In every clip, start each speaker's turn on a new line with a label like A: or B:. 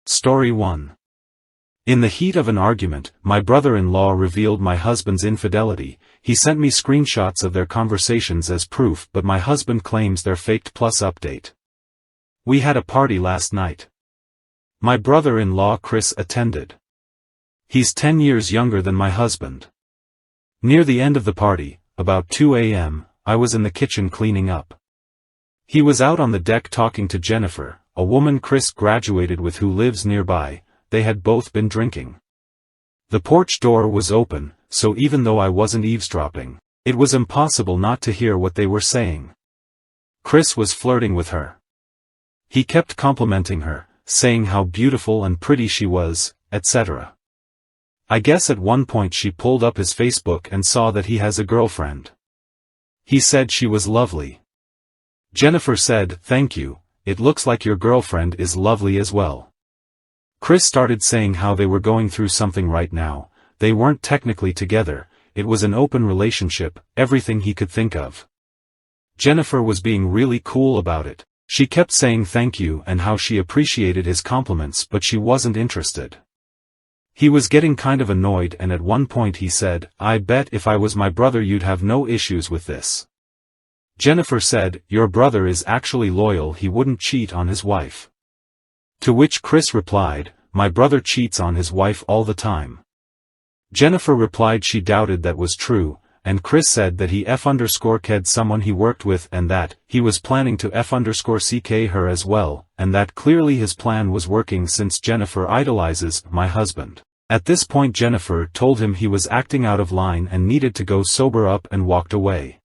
A: Story 1. In the heat of an argument, my brother-in-law revealed my husband's infidelity. He sent me screenshots of their conversations as proof, but my husband claims they're faked. Plus update. We had a party last night. My brother-in-law Chris attended. He's 10 years younger than my husband. Near the end of the party, about 2 a.m., I was in the kitchen cleaning up. He was out on the deck talking to Jennifer, a woman Chris graduated with who lives nearby. They had both been drinking. The porch door was open, so even though I wasn't eavesdropping, it was impossible not to hear what they were saying. Chris was flirting with her. He kept complimenting her, saying how beautiful and pretty she was, etc. I guess at one point she pulled up his Facebook and saw that he has a girlfriend. He said she was lovely. Jennifer said, "Thank you, it looks like your girlfriend is lovely as well." Chris started saying how they were going through something right now. They weren't technically together, it was an open relationship, everything he could think of. Jennifer was being really cool about it. She kept saying thank you and how she appreciated his compliments, but she wasn't interested. He was getting kind of annoyed, and at one point he said, "I bet if I was my brother you'd have no issues with this." Jennifer said, "Your brother is actually loyal, he wouldn't cheat on his wife." To which Chris replied, "My brother cheats on his wife all the time." Jennifer replied she doubted that was true, and Chris said that he F_k'd someone he worked with and that he was planning to F_ck her as well, and that clearly his plan was working since Jennifer idolizes my husband. At this point Jennifer told him he was acting out of line and needed to go sober up and walked away.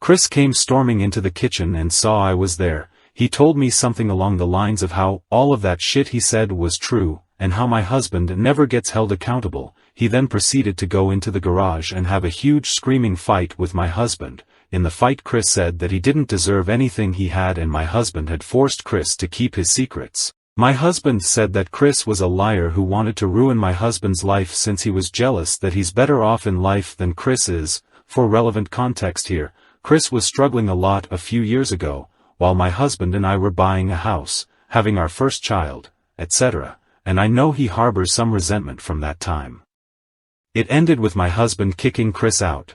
A: Chris came storming into the kitchen and saw I was there. He told me something along the lines of how all of that shit he said was true, and how my husband never gets held accountable. He then proceeded to go into the garage and have a huge screaming fight with my husband. In the fight Chris said that he didn't deserve anything he had and my husband had forced Chris to keep his secrets. My husband said that Chris was a liar who wanted to ruin my husband's life since he was jealous that he's better off in life than Chris is. For relevant context here, Chris was struggling a lot a few years ago, while my husband and I were buying a house, having our first child, etc., and I know he harbors some resentment from that time. It ended with my husband kicking Chris out.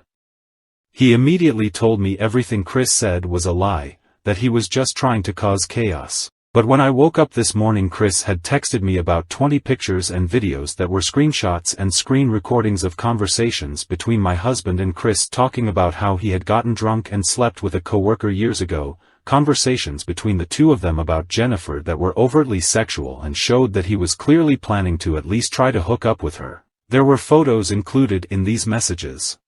A: He immediately told me everything Chris said was a lie, that he was just trying to cause chaos. But when I woke up this morning Chris had texted me about 20 pictures and videos that were screenshots and screen recordings of conversations between my husband and Chris talking about how he had gotten drunk and slept with a coworker years ago, conversations between the two of them about Jennifer that were overtly sexual and showed that he was clearly planning to at least try to hook up with her. There were photos included in these messages.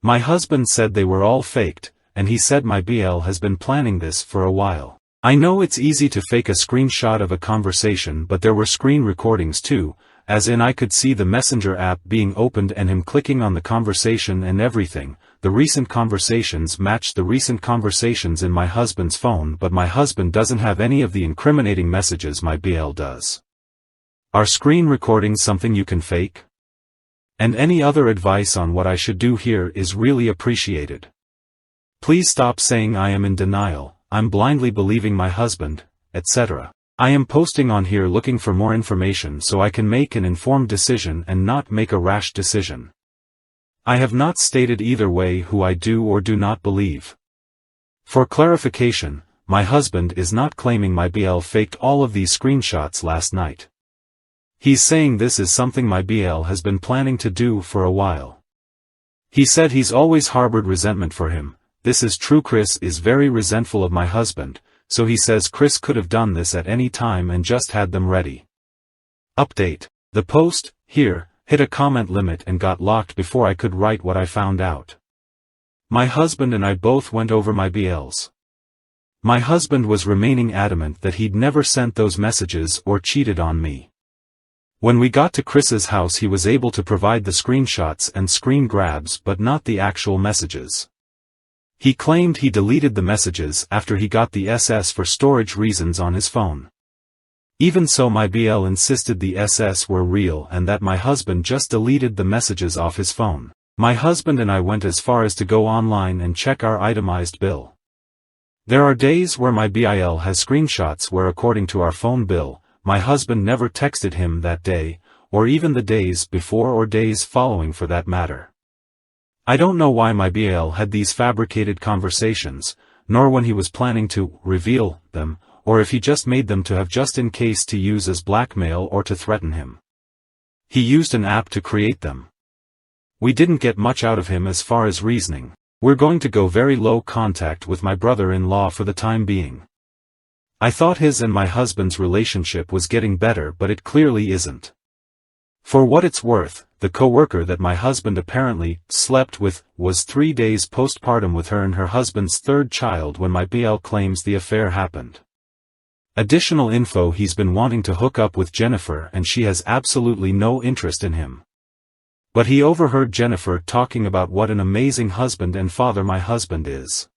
A: My husband said they were all faked, and he said my BL has been planning this for a while. I know it's easy to fake a screenshot of a conversation, but there were screen recordings too, as in I could see the Messenger app being opened and him clicking on the conversation and everything. The recent conversations matched the recent conversations in my husband's phone, but my husband doesn't have any of the incriminating messages my BL does. Are screen recordings something you can fake? And any other advice on what I should do here is really appreciated. Please stop saying I am in denial, I'm blindly believing my husband, etc. I am posting on here looking for more information so I can make an informed decision and not make a rash decision. I have not stated either way who I do or do not believe. For clarification, my husband is not claiming my BL faked all of these screenshots last night. He's saying this is something my BL has been planning to do for a while. He said he's always harbored resentment for him. This is true. Chris is very resentful of my husband, so he says Chris could have done this at any time and just had them ready. Update. The post, here, hit a comment limit and got locked before I could write what I found out. My husband and I both went over my BLs. My husband was remaining adamant that he'd never sent those messages or cheated on me. When we got to Chris's house he was able to provide the screenshots and screen grabs but not the actual messages. He claimed he deleted the messages after he got the SS for storage reasons on his phone. Even so my BL insisted the SS were real and that my husband just deleted the messages off his phone. My husband and I went as far as to go online and check our itemized bill. There are days where my BIL has screenshots where according to our phone bill, my husband never texted him that day, or even the days before or days following for that matter. I don't know why my BIL had these fabricated conversations, nor when he was planning to reveal them, or if he just made them to have just in case to use as blackmail or to threaten him. He used an app to create them. We didn't get much out of him as far as reasoning. We're going to go very low contact with my brother-in-law for the time being. I thought his and my husband's relationship was getting better, but it clearly isn't. For what it's worth, the co-worker that my husband apparently slept with was 3 days postpartum with her and her husband's third child when my BIL claims the affair happened. Additional info: he's been wanting to hook up with Jennifer and she has absolutely no interest in him. But he overheard Jennifer talking about what an amazing husband and father my husband is.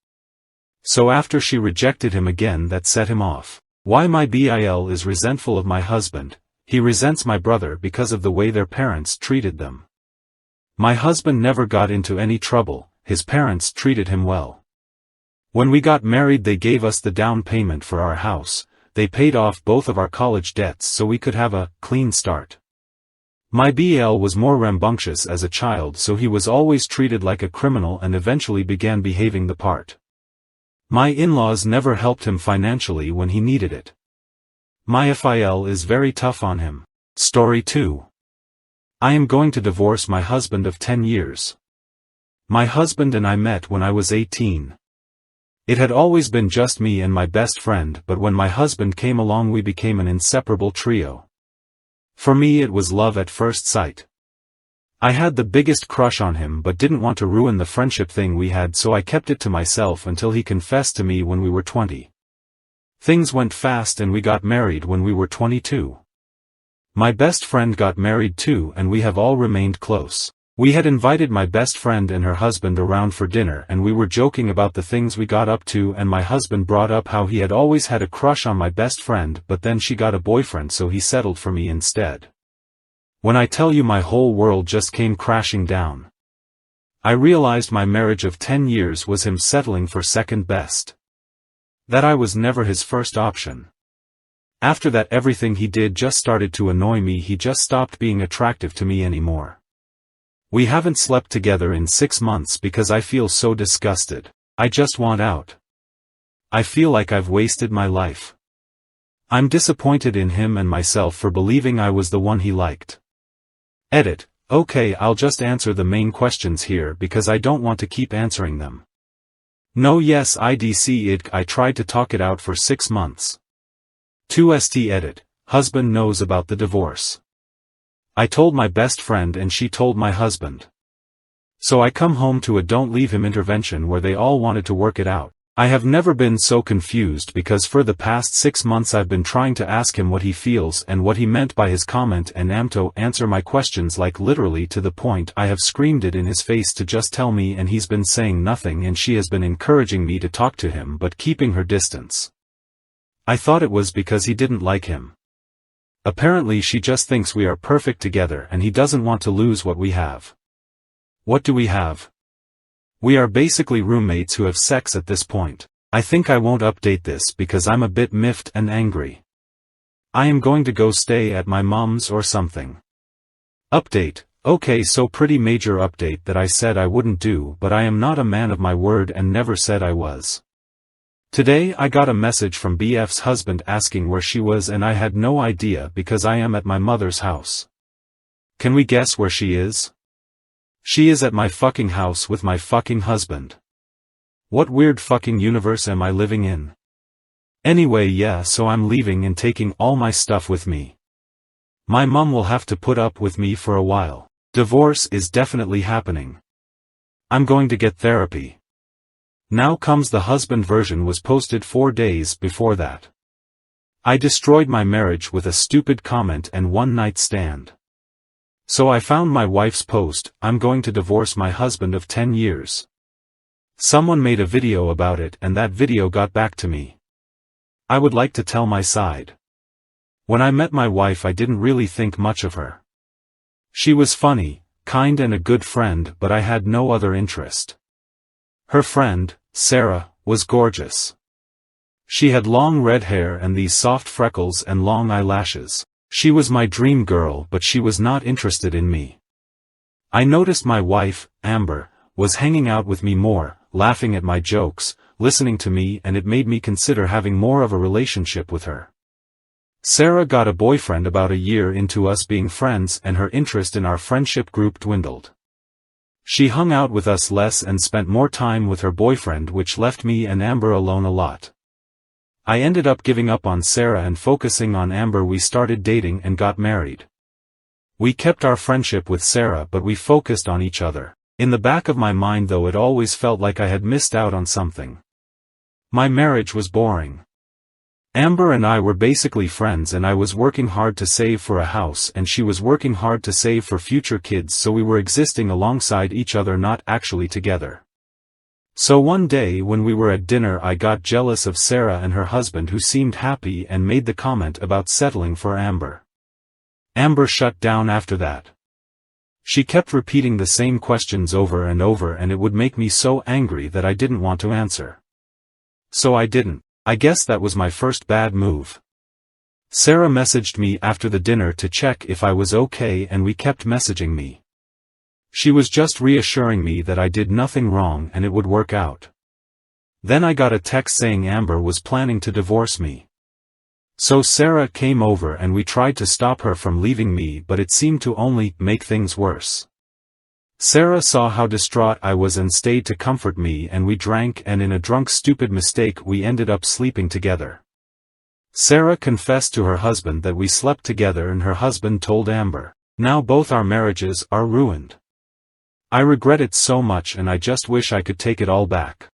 A: So after she rejected him again, that set him off. Why my BIL is resentful of my husband. He resents my brother because of the way their parents treated them. My husband never got into any trouble, his parents treated him well. When we got married they gave us the down payment for our house, they paid off both of our college debts so we could have a clean start. My BIL was more rambunctious as a child, so he was always treated like a criminal and eventually began behaving the part. My in-laws never helped him financially when he needed it. My FIL is very tough on him. Story 2. I am going to divorce my husband of 10 years. My husband and I met when I was 18. It had always been just me and my best friend, but when my husband came along we became an inseparable trio. For me it was love at first sight. I had the biggest crush on him but didn't want to ruin the friendship thing we had, so I kept it to myself until he confessed to me when we were 20. Things went fast and we got married when we were 22. My best friend got married too and we have all remained close. We had invited my best friend and her husband around for dinner and we were joking about the things we got up to, and my husband brought up how he had always had a crush on my best friend, but then she got a boyfriend so he settled for me instead. When I tell you my whole world just came crashing down. I realized my marriage of 10 years was him settling for second best. That I was never his first option. After that everything he did just started to annoy me, he just stopped being attractive to me anymore. We haven't slept together in 6 months because I feel so disgusted. I just want out. I feel like I've wasted my life. I'm disappointed in him and myself for believing I was the one he liked. Edit. Okay, I'll just answer the main questions here because I don't want to keep answering them. No, yes, I tried to talk it out for 6 months. 2st edit. Husband knows about the divorce. I told my best friend and she told my husband. So I come home to a don't leave him intervention where they all wanted to work it out. I have never been so confused because for the past 6 months I've been trying to ask him what he feels and what he meant by his comment, and to answer my questions like literally to the point I have screamed it in his face to just tell me, and he's been saying nothing, and she has been encouraging me to talk to him but keeping her distance. I thought it was because he didn't like him. Apparently she just thinks we are perfect together and he doesn't want to lose what we have. What do we have? We are basically roommates who have sex at this point. I think I won't update this because I'm a bit miffed and angry. I am going to go stay at my mom's or something. Update. Okay, so pretty major update that I said I wouldn't do, but I am not a man of my word and never said I was. Today I got a message from BF's husband asking where she was, and I had no idea because I am at my mother's house. Can we guess where she is? She is at my fucking house with my fucking husband. What weird fucking universe am I living in? Anyway, yeah, so I'm leaving and taking all my stuff with me. My mom will have to put up with me for a while. Divorce is definitely happening. I'm going to get therapy. Now comes the husband version, was posted 4 days before that. I destroyed my marriage with a stupid comment and one night stand. So I found my wife's post, I'm going to divorce my husband of 10 years. Someone made a video about it and that video got back to me. I would like to tell my side. When I met my wife I didn't really think much of her. She was funny, kind and a good friend, but I had no other interest. Her friend, Sarah, was gorgeous. She had long red hair and these soft freckles and long eyelashes. She was my dream girl, but she was not interested in me. I noticed my wife, Amber, was hanging out with me more, laughing at my jokes, listening to me, and it made me consider having more of a relationship with her. Sarah got a boyfriend about a year into us being friends, and her interest in our friendship group dwindled. She hung out with us less and spent more time with her boyfriend, which left me and Amber alone a lot. I ended up giving up on Sarah and focusing on Amber. We started dating and got married. We kept our friendship with Sarah, but we focused on each other. In the back of my mind though, it always felt like I had missed out on something. My marriage was boring. Amber and I were basically friends, and I was working hard to save for a house and she was working hard to save for future kids, so we were existing alongside each other, not actually together. So one day when we were at dinner, I got jealous of Sarah and her husband, who seemed happy, and made the comment about settling for Amber. Amber shut down after that. She kept repeating the same questions over and over, and it would make me so angry that I didn't want to answer. So I didn't. I guess that was my first bad move. Sarah messaged me after the dinner to check if I was okay, and we kept messaging me. She was just reassuring me that I did nothing wrong and it would work out. Then I got a text saying Amber was planning to divorce me. So Sarah came over and we tried to stop her from leaving me, but it seemed to only make things worse. Sarah saw how distraught I was and stayed to comfort me, and we drank, and in a drunk stupid mistake we ended up sleeping together. Sarah confessed to her husband that we slept together, and her husband told Amber. Now both our marriages are ruined. I regret it so much, and I just wish I could take it all back.